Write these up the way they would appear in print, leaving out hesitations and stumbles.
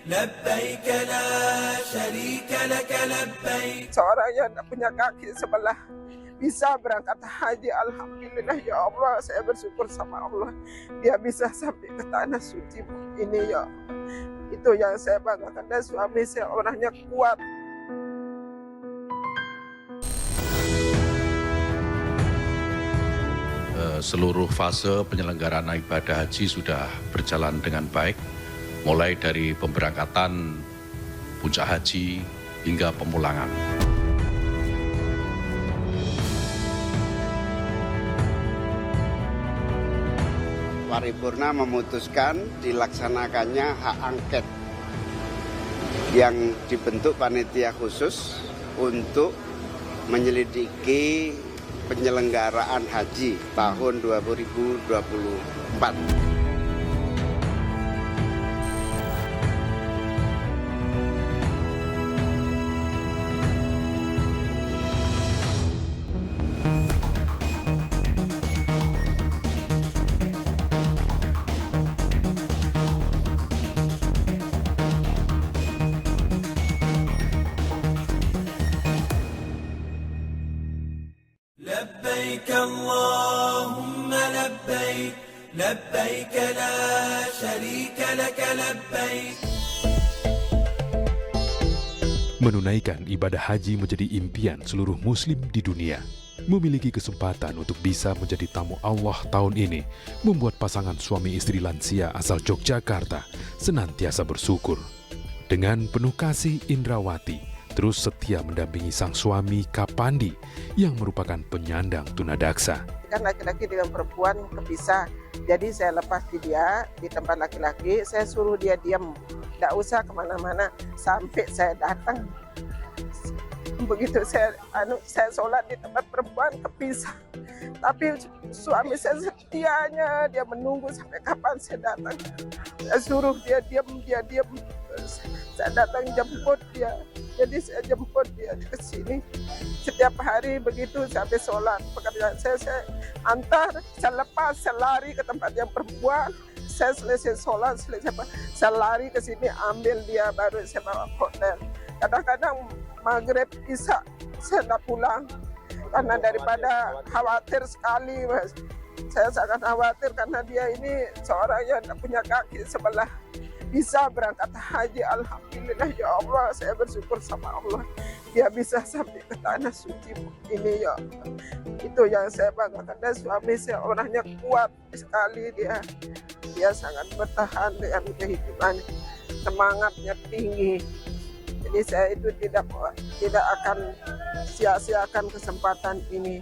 لبيك لا شريك لك لبيك. Seorang yang tidak punya kaki sebelah bisa berangkat haji. Alhamdulillah ya Allah, saya bersyukur sama Allah dia bisa sampai ke tanah suci ini ya. Itu yang saya banggakan, dan suami saya orangnya kuat. Seluruh fase penyelenggaraan ibadah haji sudah berjalan dengan baik, mulai dari pemberangkatan, puncak haji, hingga pemulangan. Paripurna memutuskan dilaksanakannya hak angket yang dibentuk panitia khusus untuk menyelidiki penyelenggaraan haji tahun 2024. لبيك اللهم لبيك لبيك لا شريك لك لبيك. Menunaikan ibadah haji menjadi impian seluruh muslim di dunia. Memiliki kesempatan untuk bisa menjadi tamu Allah tahun ini membuat pasangan suami istri lansia asal Yogyakarta senantiasa bersyukur. Dengan penuh kasih, Indrawati terus setia mendampingi sang suami Kapandi yang merupakan penyandang tunadaksa. Kan laki-laki dengan perempuan kepisah, jadi saya lepas dia di tempat laki-laki, saya suruh dia diam, tidak usah kemana-mana sampai saya datang. Begitu saya sholat di tempat perempuan kepisah, tapi suami saya setianya, dia menunggu sampai kapan saya datang. Saya suruh dia diam, saya datang jemput dia. Jadi saya jemput dia ke sini setiap hari begitu sampai sholat. Pekerjaan saya antar, saya lepas, saya lari ke tempat yang perempuan. Saya selesai sholat, saya lari ke sini ambil dia, baru saya bawa ke hotel. Kadang-kadang maghrib isya saya tak pulang karena daripada khawatir sekali, Mas. Saya sangat khawatir karena dia ini seorang yang tak punya kaki sebelah. Bisa berangkat haji. Alhamdulillah ya Allah, saya bersyukur sama Allah dia bisa sampai ke tanah suci ini ya. Itu yang saya banggakan, dan suami saya orangnya kuat sekali, dia sangat bertahan dengan kehidupan, semangatnya tinggi. Jadi saya itu tidak akan sia-siakan kesempatan ini.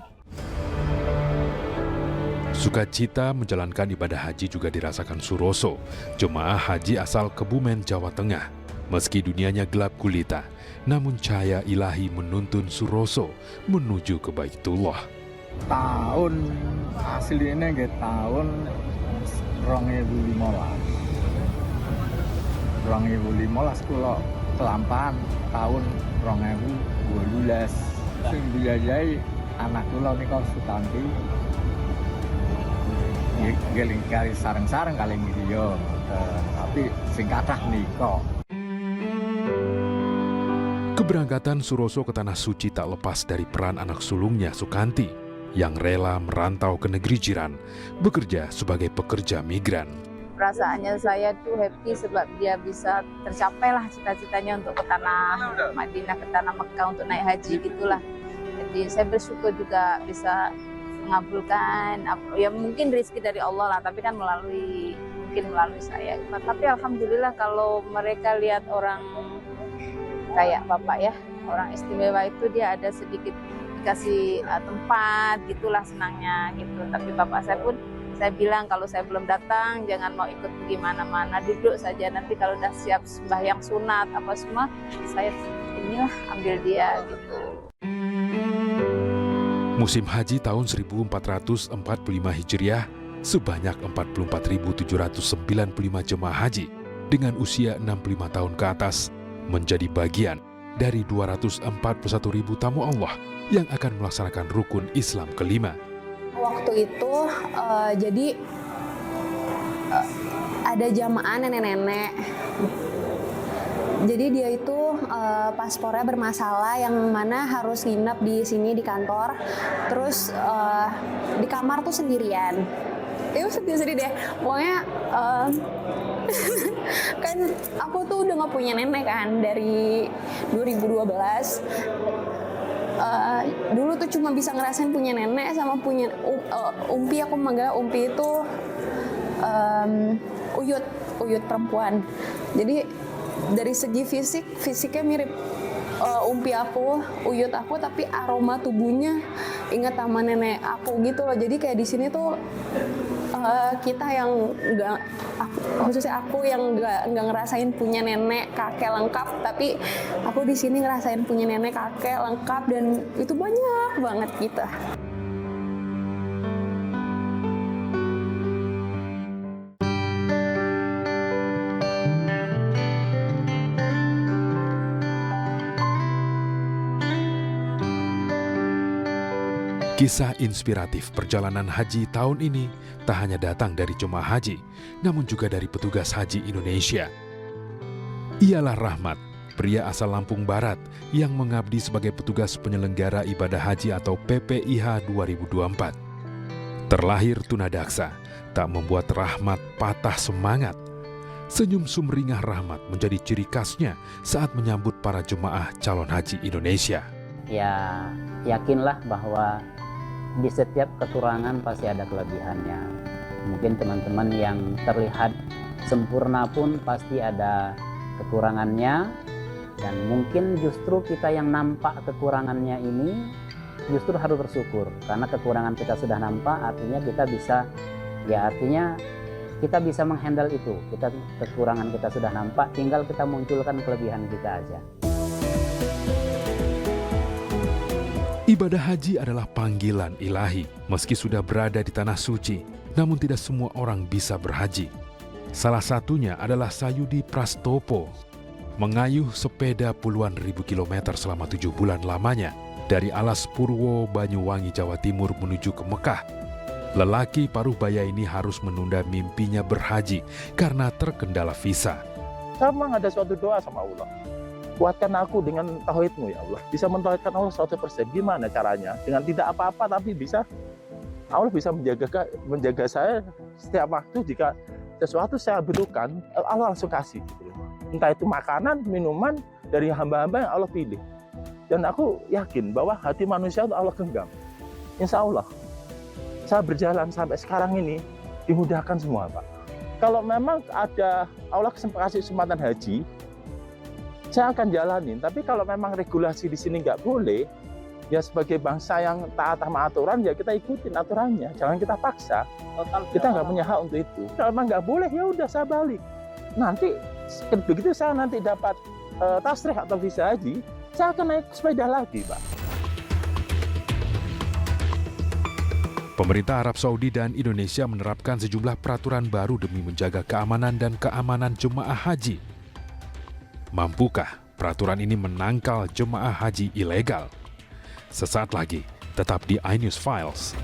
Sukacita menjalankan ibadah haji juga dirasakan Suroso, jemaah haji asal Kebumen, Jawa Tengah. Meski dunianya gelap gulita, namun cahaya ilahi menuntun Suroso menuju ke Baitullah. Tahun aslinya nggih tahun 2015 kula kelampan tahun 2012. Sing biayai anak kula nika Sutanti. Geling kali sareng-sareng kali ngriya, tapi sing kathah nika. Keberangkatan Suroso ke Tanah Suci tak lepas dari peran anak sulungnya Sukanti yang rela merantau ke negeri jiran, bekerja sebagai pekerja migran. Perasaannya saya tuh happy sebab dia bisa tercapailah cita-citanya untuk ke tanah Madinah, ke tanah Mekah untuk naik haji gitulah. Jadi saya bersyukur juga bisa mengabulkan, ya mungkin rezeki dari Allah lah, tapi kan melalui saya. Tapi alhamdulillah kalau mereka lihat orang kayak Bapak ya, orang istimewa itu dia ada sedikit dikasih tempat gitulah senangnya gitu. Tapi Bapak saya pun saya bilang kalau saya belum datang jangan mau ikut gimana-mana, duduk saja, nanti kalau udah siap sembahyang sunat apa semua saya inilah ambil dia gitu. Musim haji tahun 1445 Hijriah, sebanyak 44.795 jemaah haji dengan usia 65 tahun ke atas menjadi bagian dari 241.000 tamu Allah yang akan melaksanakan rukun Islam kelima. Waktu itu jadi ada jamaah nenek-nenek Jadi dia itu paspornya bermasalah, yang mana harus nginep di sini di kantor, terus di kamar tuh sendirian. Itu sedih-sedih deh, pokoknya kan aku tuh udah nggak punya nenek kan dari 2012. Dulu tuh cuma bisa ngerasain punya nenek sama punya umpi. Aku manggil umpi itu uyut perempuan. Jadi dari segi fisiknya mirip umpi aku, uyut aku, tapi aroma tubuhnya ingat sama nenek aku gitu loh. Jadi kayak di sini tuh kita yang khususnya aku yang nggak ngerasain punya nenek kakek lengkap, tapi aku di sini ngerasain punya nenek kakek lengkap, dan itu banyak banget gitu. Kisah inspiratif perjalanan haji tahun ini tak hanya datang dari jemaah haji, namun juga dari petugas haji Indonesia. Ialah Rahmat, pria asal Lampung Barat yang mengabdi sebagai petugas penyelenggara ibadah haji atau PPIH 2024. Terlahir tunadaksa, tak membuat Rahmat patah semangat. Senyum sumringah Rahmat menjadi ciri khasnya saat menyambut para jemaah calon haji Indonesia. Ya, yakinlah bahwa di setiap kekurangan pasti ada kelebihannya. Mungkin teman-teman yang terlihat sempurna pun pasti ada kekurangannya, dan mungkin justru kita yang nampak kekurangannya ini justru harus bersyukur, karena kekurangan kita sudah nampak, artinya kita bisa menghandle itu. Kekurangan kita sudah nampak, tinggal kita munculkan kelebihan kita aja. Ibadah haji adalah panggilan ilahi. Meski sudah berada di tanah suci, namun tidak semua orang bisa berhaji. Salah satunya adalah Sayudi Prastopo, mengayuh sepeda puluhan ribu kilometer selama 7 bulan lamanya dari Alas Purwo, Banyuwangi, Jawa Timur menuju ke Mekah. Lelaki paruh baya ini harus menunda mimpinya berhaji karena terkendala visa. Memang ada suatu doa sama Allah. Kuatkan aku dengan tauhid-Mu ya Allah. Bisa mentauhidkan Allah 100%. Gimana caranya? Dengan tidak apa-apa tapi Allah bisa menjaga saya setiap waktu. Jika sesuatu saya butuhkan, Allah langsung kasih. Entah itu makanan, minuman dari hamba-hamba yang Allah pilih. Dan aku yakin bahwa hati manusia itu Allah genggam. Insya Allah, saya berjalan sampai sekarang ini dimudahkan semua, Pak. Kalau memang ada Allah kasih kesempatan haji, saya akan jalanin. Tapi kalau memang regulasi di sini nggak boleh, ya sebagai bangsa yang taat sama aturan, ya kita ikutin aturannya. Jangan kita paksa. Kita nggak punya hak untuk itu. Kalau memang nggak boleh, ya udah saya balik. Nanti begitu saya nanti dapat tasrih atau visa haji, saya akan naik sepeda lagi, Pak. Pemerintah Arab Saudi dan Indonesia menerapkan sejumlah peraturan baru demi menjaga keamanan dan keamanan jemaah haji. Mampukah peraturan ini menangkal jemaah haji ilegal? Sesaat lagi, tetap di iNews Files.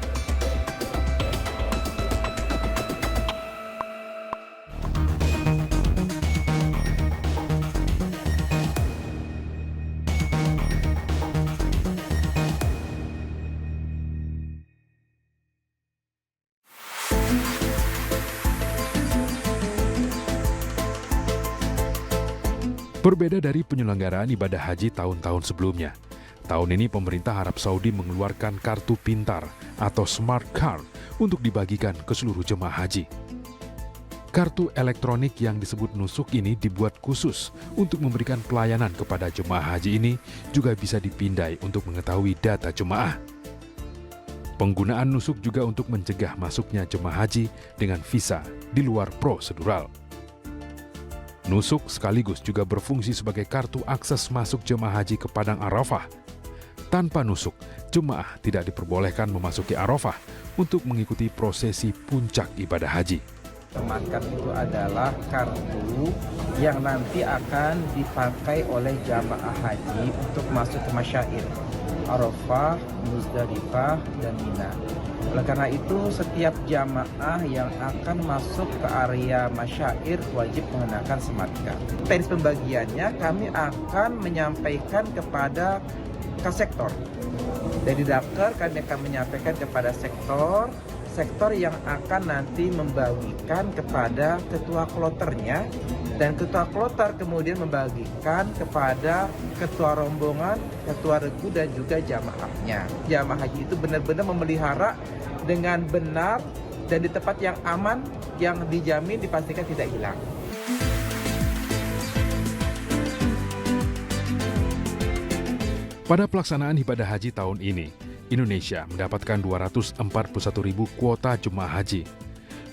Berbeda dari penyelenggaraan ibadah haji tahun-tahun sebelumnya, tahun ini pemerintah Arab Saudi mengeluarkan kartu pintar atau smart card untuk dibagikan ke seluruh jemaah haji. Kartu elektronik yang disebut nusuk ini dibuat khusus untuk memberikan pelayanan kepada jemaah haji ini, juga bisa dipindai untuk mengetahui data jemaah. Penggunaan nusuk juga untuk mencegah masuknya jemaah haji dengan visa di luar prosedural. Nusuk sekaligus juga berfungsi sebagai kartu akses masuk jemaah haji ke Padang Arafah. Tanpa nusuk, jemaah tidak diperbolehkan memasuki Arafah untuk mengikuti prosesi puncak ibadah haji. Smart card itu adalah kartu yang nanti akan dipakai oleh jamaah haji untuk masuk ke masyair Arafah, Muzdalifah, dan Mina. Oleh karena itu, setiap jamaah yang akan masuk ke area masyair wajib mengenakan semadka. Teknis pembagiannya kami akan menyampaikan kepada sektor. Dari Dakar kami akan menyampaikan kepada sektor yang akan nanti membagikan kepada ketua kloternya, dan ketua kloter kemudian membagikan kepada ketua rombongan, ketua regu, dan juga jamaahnya. Jamaah haji itu benar-benar memelihara dengan benar dan di tempat yang aman, yang dijamin dipastikan tidak hilang. Pada pelaksanaan ibadah haji tahun ini, Indonesia mendapatkan 241.000 kuota jemaah haji.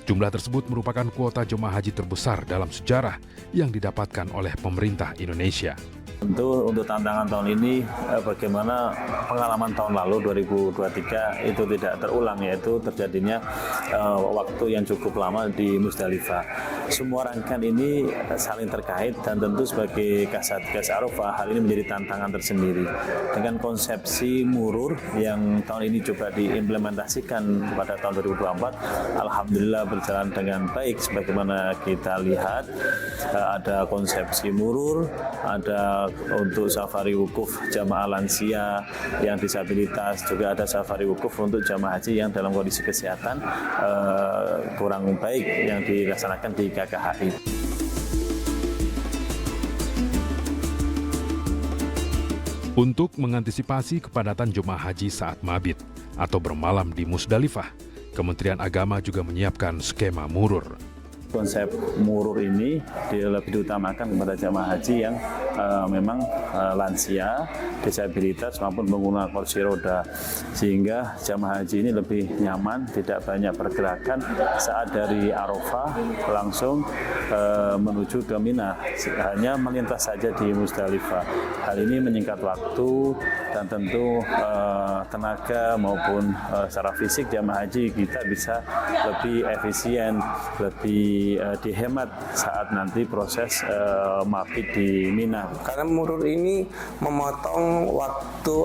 Jumlah tersebut merupakan kuota jemaah haji terbesar dalam sejarah yang didapatkan oleh pemerintah Indonesia. Tentu untuk tantangan tahun ini bagaimana pengalaman tahun lalu 2023 itu tidak terulang, yaitu terjadinya waktu yang cukup lama di Musdalifah. Semua rangkaian ini saling terkait dan tentu sebagai Kasatgas Arafah hal ini menjadi tantangan tersendiri. Dengan konsepsi murur yang tahun ini coba diimplementasikan pada tahun 2024, alhamdulillah berjalan dengan baik. Sebagaimana kita lihat ada konsepsi murur, ada untuk safari wukuf jamaah lansia yang disabilitas, juga ada safari wukuf untuk jamaah haji yang dalam kondisi kesehatan kurang baik yang dilaksanakan di KKHI. Untuk mengantisipasi kepadatan jemaah haji saat mabit atau bermalam di Musdalifah, Kementerian Agama juga menyiapkan skema murur. Konsep murur ini lebih diutamakan kepada jamaah haji yang memang lansia, disabilitas maupun pengguna kursi roda, sehingga jamaah haji ini lebih nyaman, tidak banyak pergerakan saat dari Arafah langsung menuju ke Mina, hanya melintas saja di Musdalifah. Hal ini menyingkat waktu dan tentu tenaga maupun secara fisik jamaah haji kita bisa lebih efisien, lebih dihemat saat nanti proses mabit di Mina. Karena murur ini memotong waktu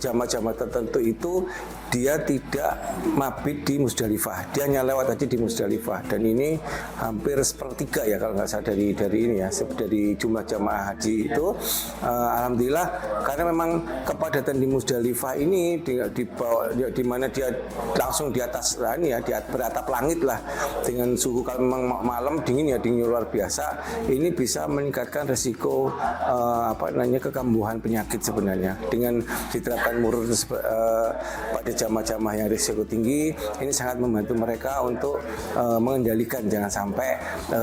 jamaah-jamaah tertentu itu dia tidak mabit di Musdalifah, dia hanya lewat aja di Musdalifah, dan ini hampir sepertiga ya kalau nggak salah dari ini ya, dari jumlah jamaah haji itu. Alhamdulillah, karena memang kepadatan di Musdalifah ini di mana dia langsung di atas ini ya, di beratap langit lah, dengan suhu kalau memang malam dingin luar biasa, ini bisa meningkatkan resiko kekambuhan penyakit sebenarnya. Dengan diterapkan murur pada jamaah-jamaah yang risiko tinggi, ini sangat membantu mereka untuk mengendalikan jangan sampai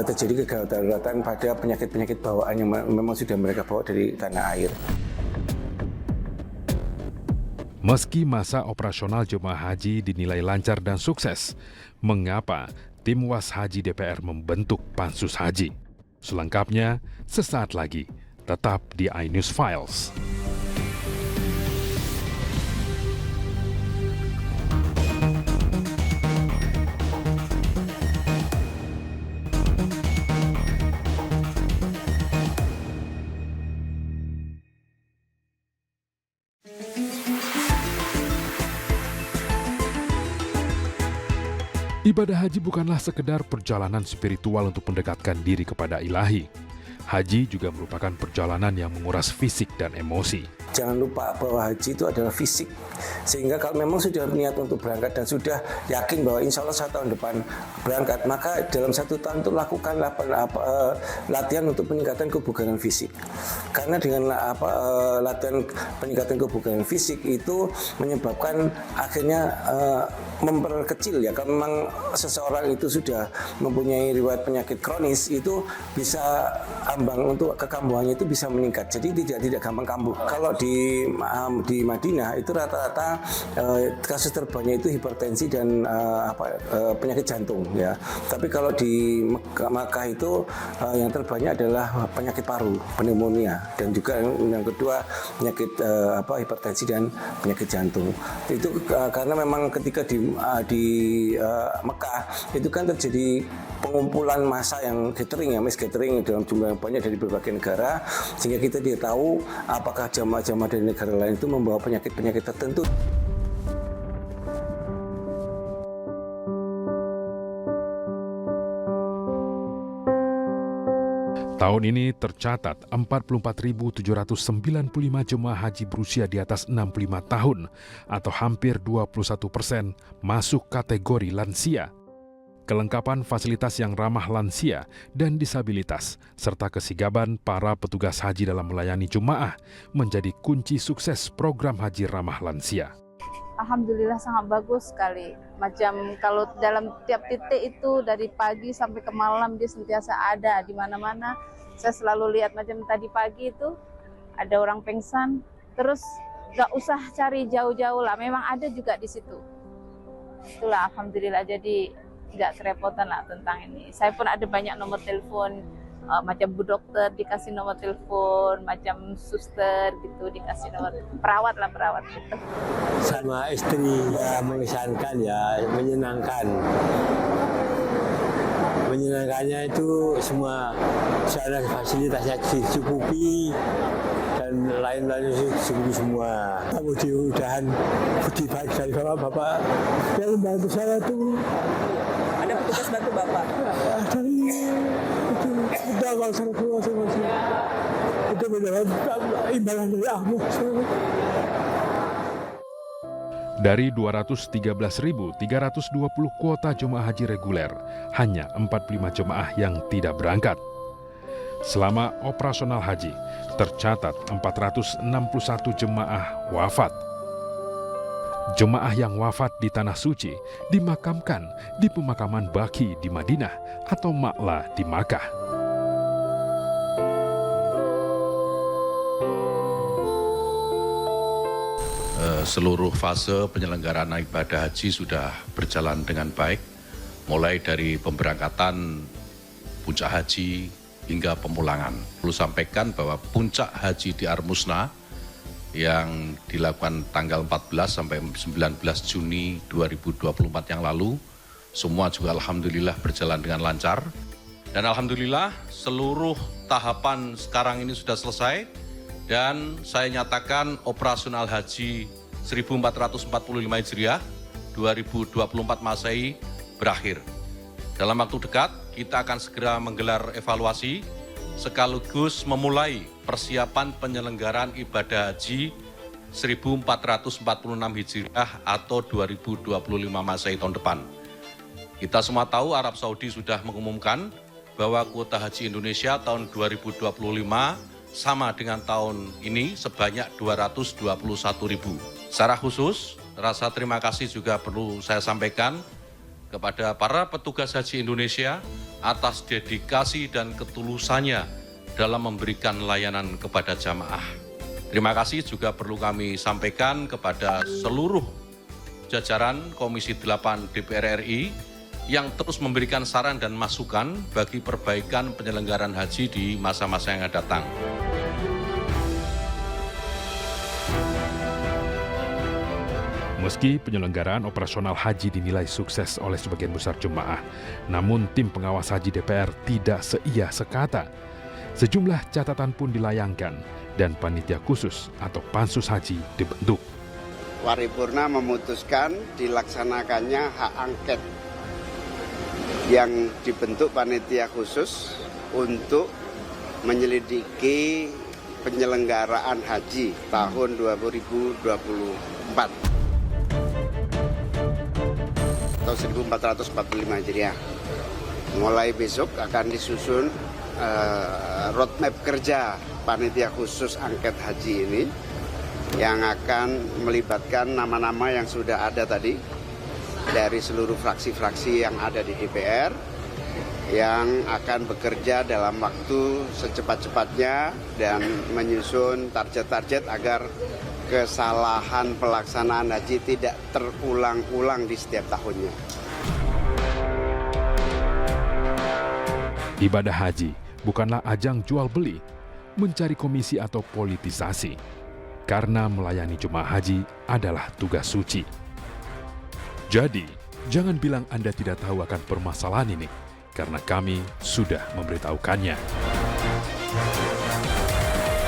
terjadi kedaruratan pada penyakit-penyakit bawaan yang memang sudah mereka bawa dari tanah air. Meski masa operasional jemaah haji dinilai lancar dan sukses, mengapa tim Was Haji DPR membentuk Pansus Haji? Selengkapnya sesaat lagi, tetap di iNews Files. Ibadah haji bukanlah sekedar perjalanan spiritual untuk mendekatkan diri kepada ilahi. Haji juga merupakan perjalanan yang menguras fisik dan emosi. Jangan lupa bahwa haji itu adalah fisik. Sehingga kalau memang sudah niat untuk berangkat dan sudah yakin bahwa insya Allah 1 tahun depan berangkat, maka dalam 1 tahun itu lakukanlah latihan untuk peningkatan kebugaran fisik. Karena dengan latihan peningkatan kebugaran fisik itu menyebabkan akhirnya memperkecil ya. Kalau memang seseorang itu sudah mempunyai riwayat penyakit kronis, itu bisa ambang untuk kekambuhannya itu bisa meningkat. Jadi tidak gampang kambuh. Kalau di Madinah itu rata-rata kasus terbanyak itu hipertensi dan penyakit jantung ya. Tapi kalau di Makkah itu yang terbanyak adalah penyakit paru, pneumonia, dan juga yang kedua penyakit hipertensi dan penyakit jantung. Itu karena memang ketika di Mekah itu kan terjadi pengumpulan massa yang mass gathering dalam jumlah yang banyak dari berbagai negara, sehingga kita tidak tahu apakah jamaah-jamaah dari negara lain itu membawa penyakit-penyakit tertentu. Tahun ini tercatat 44.795 jemaah haji berusia di atas 65 tahun atau hampir 21% masuk kategori lansia. Kelengkapan fasilitas yang ramah lansia dan disabilitas serta kesigapan para petugas haji dalam melayani jemaah menjadi kunci sukses program haji ramah lansia. Alhamdulillah sangat bagus sekali. Macam kalau dalam tiap titik itu dari pagi sampai ke malam dia sentiasa ada di mana-mana. Saya selalu lihat macam tadi pagi itu ada orang pingsan, terus gak usah cari jauh-jauh lah, memang ada juga di situ. Itulah alhamdulillah, jadi nggak kerepotan lah tentang ini. Saya pun ada banyak nomor telepon, macam bu dokter dikasih nomor telepon, macam suster gitu dikasih nomor, perawat gitu. Sama istri ya, mengesankan ya, menyenangkan. Menyenangkannya itu semua sarana fasilitasnya dicukupi dan lain-lain dicukupi semua. Mudah-mudahan budi baik dari bapak-bapak yang membantu saya itu. Ada petugas bantu bapak? Dari itu udah kalau saya keluar itu mendapat imbalan dari Allah. Dari 213.320 kuota jemaah haji reguler, hanya 45 jemaah yang tidak berangkat. Selama operasional haji, tercatat 461 jemaah wafat. Jemaah yang wafat di Tanah Suci dimakamkan di pemakaman Baqi di Madinah atau Ma'la di Makkah. Seluruh fase penyelenggaraan ibadah haji sudah berjalan dengan baik, mulai dari pemberangkatan puncak haji hingga pemulangan. Perlu sampaikan bahwa puncak haji di Armusna yang dilakukan tanggal 14 sampai 19 Juni 2024 yang lalu, semua juga alhamdulillah berjalan dengan lancar. Dan alhamdulillah seluruh tahapan sekarang ini sudah selesai dan saya nyatakan operasional haji 1445 Hijriah 2024 Masehi berakhir. Dalam waktu dekat kita akan segera menggelar evaluasi sekaligus memulai persiapan penyelenggaraan ibadah haji 1446 Hijriah atau 2025 Masehi tahun depan. Kita semua tahu Arab Saudi sudah mengumumkan bahwa kuota haji Indonesia tahun 2025 sama dengan tahun ini sebanyak 221.000. Secara khusus, rasa terima kasih juga perlu saya sampaikan kepada para petugas haji Indonesia atas dedikasi dan ketulusannya dalam memberikan layanan kepada jamaah. Terima kasih juga perlu kami sampaikan kepada seluruh jajaran Komisi 8 DPR RI yang terus memberikan saran dan masukan bagi perbaikan penyelenggaraan haji di masa-masa yang akan datang. Meski penyelenggaraan operasional haji dinilai sukses oleh sebagian besar jemaah, namun tim pengawas haji DPR tidak seia sekata. Sejumlah catatan pun dilayangkan dan panitia khusus atau pansus haji dibentuk. Paripurna memutuskan dilaksanakannya hak angket yang dibentuk panitia khusus untuk menyelidiki penyelenggaraan haji tahun 2024. Atau 1445 Hijriah. Mulai besok akan disusun roadmap kerja panitia khusus angket haji ini yang akan melibatkan nama-nama yang sudah ada tadi dari seluruh fraksi-fraksi yang ada di DPR yang akan bekerja dalam waktu secepat-cepatnya dan menyusun target-target agar kesalahan pelaksanaan haji tidak terulang-ulang di setiap tahunnya. Ibadah haji bukanlah ajang jual beli, mencari komisi atau politisasi, karena melayani jemaah haji adalah tugas suci. Jadi, jangan bilang Anda tidak tahu akan permasalahan ini, karena kami sudah memberitahukannya.